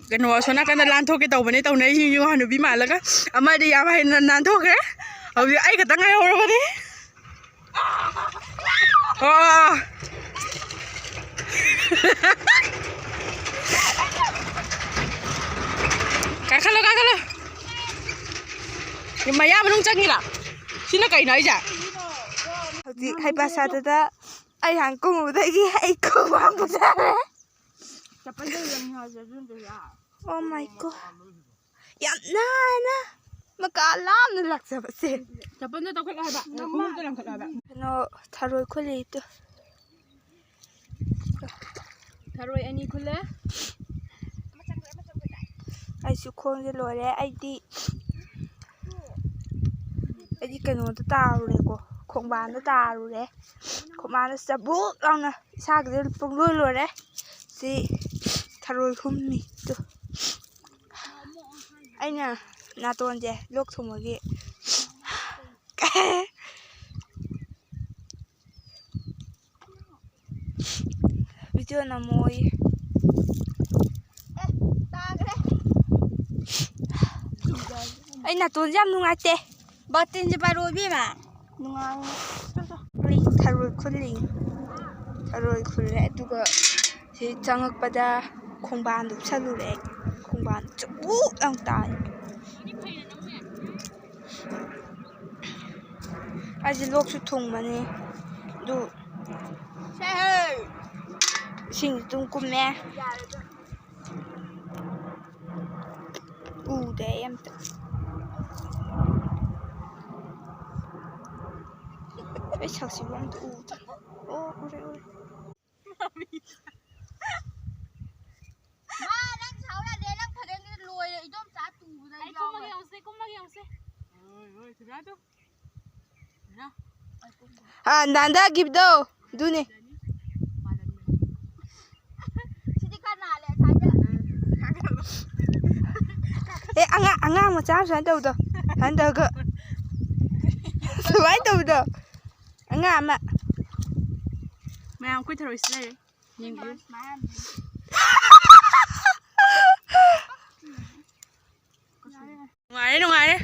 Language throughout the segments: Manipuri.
kano sona kana lan thoke tawbane tawnai yu hanu bi malaga amadi yam hai nan thoke hauji ai khata ngai horabani kakalo maya manung changira sina kai nai ja hauji hai basada da ai hang kung udagi ai ko bang pusare oh my god yam na makalam na laksaba se chapanda to khala ba khum to lam khala ba no tharoi khuli to tharoi ani khule ai su khong je lore ai di kano to tarure ko khongban to tarure khongban to sabu launa isa ge pung lore si tharoi khumni to aina naton je lok thumagi video na moi ai naton jam nungai te batin je paro bi ma nungai tharoi khule aduga si changakpada khongban du salure khongban chu ang tai aji lok su thung mani du sing tung kumme de em ai sao si bom tu ore ma đang cháu là để đang thật đến lùi rồi đom giá tù đây ai không mà hiểu xe ơi thực ra đâu nanda give do du ne sini kan nale saja anga ma cha san đâu do han da ga wai đâu do anga ma mày quay tharoi sile nhìn view nungai đấy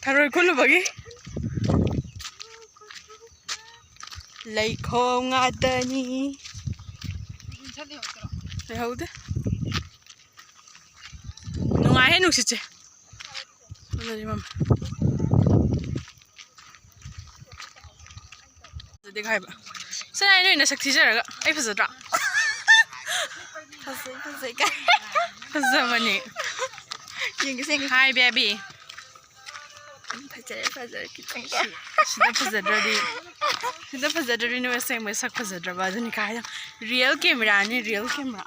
tharoi khulu bagi lấy khô ngã tani lấy hậu thế nungai hết nung sịt bây giờ mama đi khai bạn sao này nơi nó sạch thì ra cái ai phải giờ đó phơi cái phải giờ mà nè nhìn cái sen hi baby phải cái sida fazadrodi sida fazadrodi no sai mai sak fazadra dun kai real camera ni real camera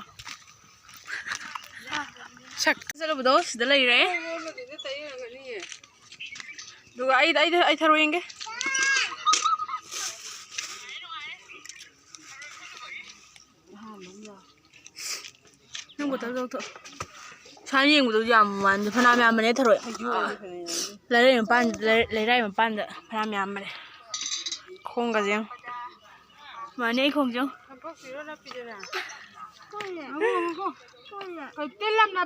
sak zalo bodo sida lai re duga ai tharo yenge nung ko tao to san yeng bodo yam man phana me amane tharo lấy đây mà pan được làm nhảm mà không cả riêng mà nay không chứ